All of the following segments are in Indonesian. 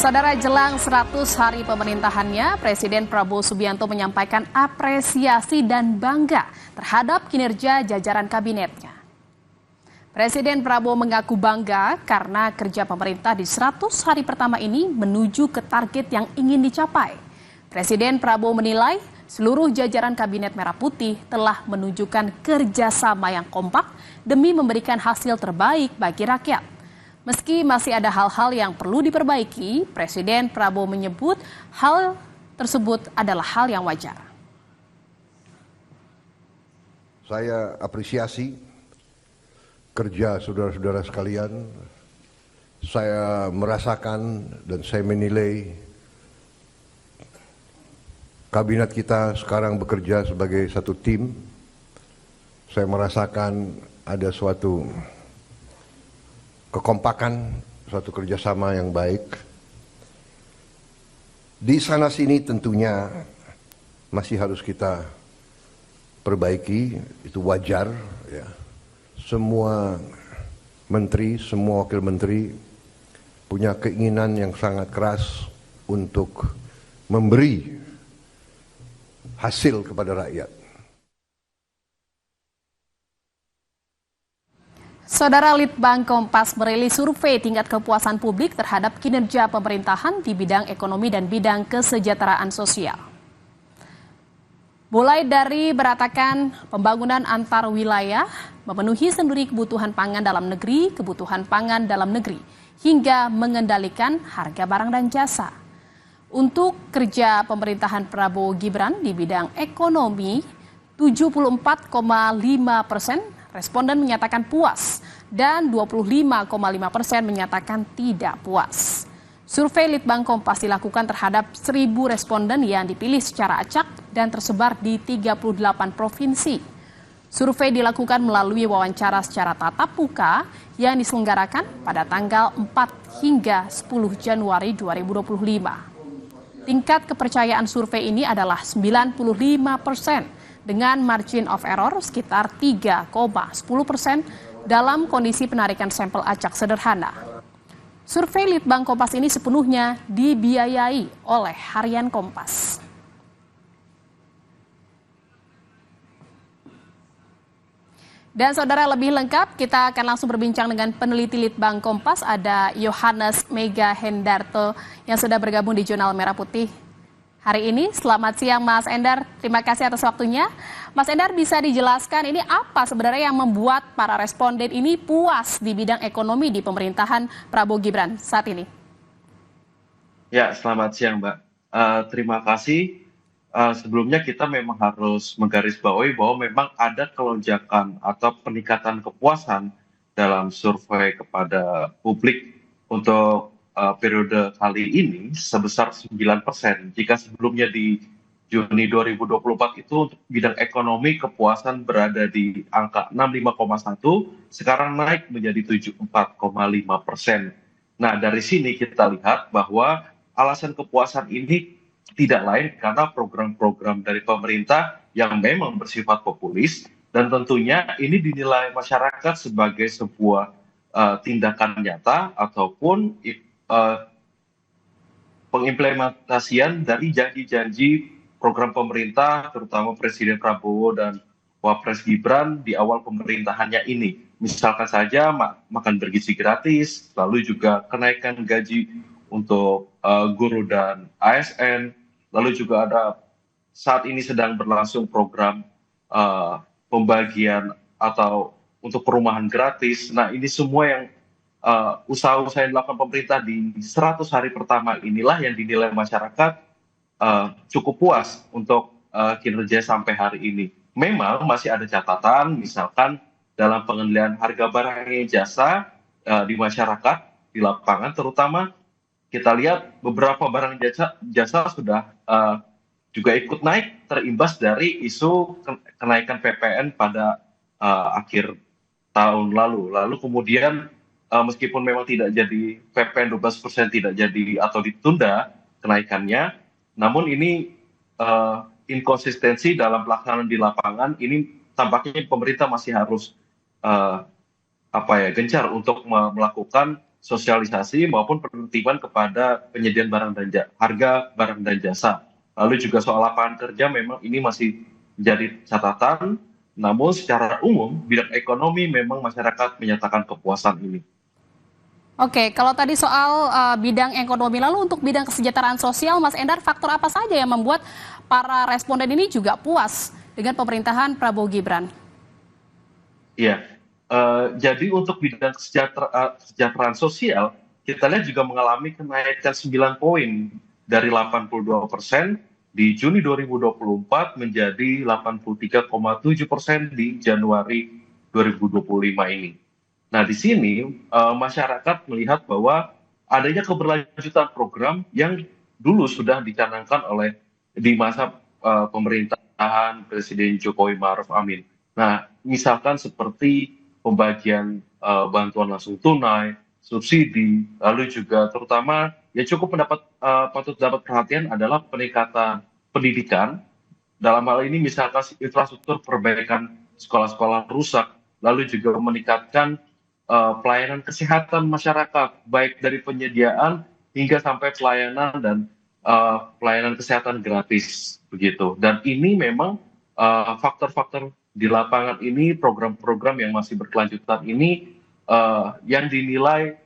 Saudara, jelang 100 hari pemerintahannya, Presiden Prabowo Subianto menyampaikan apresiasi dan bangga terhadap kinerja jajaran kabinetnya. Presiden Prabowo mengaku bangga karena kerja pemerintah di 100 hari pertama ini menuju ke target yang ingin dicapai. Presiden Prabowo menilai seluruh jajaran Kabinet Merah Putih telah menunjukkan kerjasama yang kompak demi memberikan hasil terbaik bagi rakyat. Meski masih ada hal-hal yang perlu diperbaiki, Presiden Prabowo menyebut hal tersebut adalah hal yang wajar. Saya apresiasi kerja saudara-saudara sekalian. Saya merasakan dan saya menilai kabinet kita sekarang bekerja sebagai satu tim. Saya merasakan ada suatu kekompakan, suatu kerjasama yang baik. Di sana sini tentunya masih harus kita perbaiki, itu wajar ya. Semua menteri, semua wakil menteri punya keinginan yang sangat keras untuk memberi hasil kepada rakyat. Saudara, Litbang Kompas merilis survei tingkat kepuasan publik terhadap kinerja pemerintahan di bidang ekonomi dan bidang kesejahteraan sosial. Mulai dari beratakan pembangunan antar wilayah, memenuhi sendiri kebutuhan pangan dalam negeri, kebutuhan pangan dalam negeri, hingga mengendalikan harga barang dan jasa. Untuk kerja pemerintahan Prabowo Gibran di bidang ekonomi, 74,5% responden menyatakan puas dan 25,5% menyatakan tidak puas. Survei Litbang Kompas dilakukan terhadap 1.000 responden yang dipilih secara acak dan tersebar di 38 provinsi. Survei dilakukan melalui wawancara secara tatap muka yang diselenggarakan pada tanggal 4 hingga 10 Januari 2025. Tingkat kepercayaan survei ini adalah 95%. Dengan margin of error sekitar 3,10% dalam kondisi penarikan sampel acak sederhana. Survei Litbang Kompas ini sepenuhnya dibiayai oleh Harian Kompas. Dan saudara, lebih lengkap kita akan langsung berbincang dengan peneliti Litbang Kompas, ada Yohanes Mega Hendarto yang sudah bergabung di Jurnal Merah Putih hari ini. Selamat siang Mas Endar, terima kasih atas waktunya. Mas Endar, bisa dijelaskan ini apa sebenarnya yang membuat para responden ini puas di bidang ekonomi di pemerintahan Prabowo Gibran saat ini? Ya, selamat siang Mbak. Terima kasih. Sebelumnya kita memang harus menggarisbawahi bahwa memang ada kelonjakan atau peningkatan kepuasan dalam survei kepada publik untuk periode kali ini sebesar 9%. Jika sebelumnya di Juni 2024 itu untuk bidang ekonomi kepuasan berada di angka 65,1, sekarang naik menjadi 74,5%. Nah, dari sini kita lihat bahwa alasan kepuasan ini tidak lain karena program-program dari pemerintah yang memang bersifat populis, dan tentunya ini dinilai masyarakat sebagai sebuah tindakan nyata ataupun pengimplementasian dari janji-janji program pemerintah, terutama Presiden Prabowo dan Wapres Gibran di awal pemerintahannya ini. Misalkan saja makan bergizi gratis, lalu juga kenaikan gaji untuk guru dan ASN, lalu juga ada saat ini sedang berlangsung program pembagian atau untuk perumahan gratis. Nah, ini semua yang usaha-usaha yang dilakukan pemerintah di 100 hari pertama inilah yang dinilai masyarakat cukup puas untuk kinerja sampai hari ini. Memang masih ada catatan, misalkan dalam pengendalian harga barang dan jasa di masyarakat, di lapangan terutama, kita lihat beberapa barang jasa sudah juga ikut naik terimbas dari isu kenaikan PPN pada akhir tahun lalu. Lalu kemudian meskipun memang tidak jadi PPN 12% tidak jadi atau ditunda kenaikannya, namun ini inkonsistensi dalam pelaksanaan di lapangan. Ini tampaknya pemerintah masih harus gencar untuk melakukan sosialisasi maupun penertiban kepada penyediaan harga barang dan jasa. Lalu juga soal lapangan kerja memang ini masih menjadi catatan, namun secara umum bidang ekonomi memang masyarakat menyatakan kepuasan ini. Oke, kalau tadi soal bidang ekonomi, lalu untuk bidang kesejahteraan sosial, Mas Endar, faktor apa saja yang membuat para responden ini juga puas dengan pemerintahan Prabowo Gibran? Iya, jadi untuk bidang kesejahteraan sosial, kita lihat juga mengalami kenaikan 9 poin dari 82% di Juni 2024 menjadi 83,7% di Januari 2025 ini. Nah, di sini masyarakat melihat bahwa adanya keberlanjutan program yang dulu sudah dicanangkan di masa pemerintahan Presiden Jokowi Ma'ruf Amin. Nah, misalkan seperti pembagian bantuan langsung tunai, subsidi, lalu juga terutama yang cukup patut dapat perhatian adalah peningkatan pendidikan. Dalam hal ini misalkan infrastruktur perbaikan sekolah-sekolah rusak, lalu juga meningkatkan pelayanan kesehatan masyarakat, baik dari penyediaan hingga sampai pelayanan dan pelayanan kesehatan gratis begitu. Dan ini memang faktor-faktor di lapangan ini, program-program yang masih berkelanjutan ini yang dinilai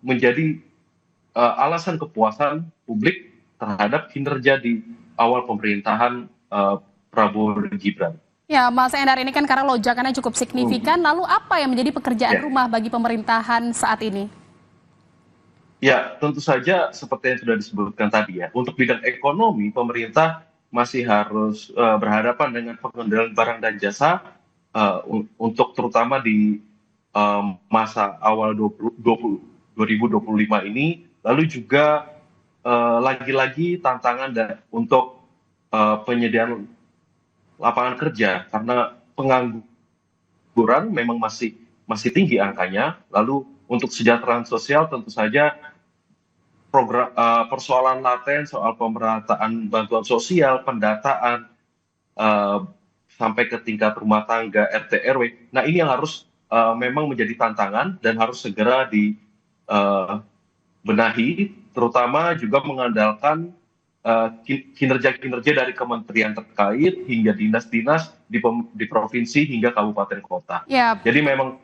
menjadi alasan kepuasan publik terhadap kinerja di awal pemerintahan Prabowo Gibran. Ya, Mas Endar, ini kan karena lonjakannya cukup signifikan, lalu apa yang menjadi pekerjaan rumah bagi pemerintahan saat ini? Ya, tentu saja seperti yang sudah disebutkan tadi ya, untuk bidang ekonomi, pemerintah masih harus berhadapan dengan pengendalian barang dan jasa untuk terutama di masa awal 2025 ini, lalu juga lagi-lagi tantangan untuk penyediaan lapangan kerja karena pengangguran memang masih tinggi angkanya. Lalu untuk kesejahteraan sosial tentu saja persoalan laten soal pemerataan bantuan sosial, pendataan sampai ke tingkat rumah tangga, RT RW. Nah, ini yang harus memang menjadi tantangan dan harus segera dibenahi, terutama juga mengandalkan kinerja-kinerja dari kementerian terkait hingga dinas-dinas di provinsi hingga kabupaten kota. Ya. Jadi memang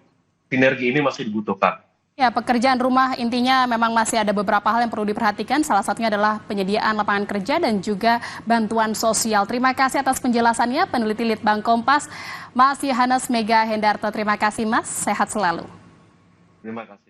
sinergi ini masih dibutuhkan. Ya, pekerjaan rumah intinya memang masih ada beberapa hal yang perlu diperhatikan. Salah satunya adalah penyediaan lapangan kerja dan juga bantuan sosial. Terima kasih atas penjelasannya, peneliti Litbang Kompas, Mas Yohanes Mega Hendarto. Terima kasih, Mas. Sehat selalu. Terima kasih.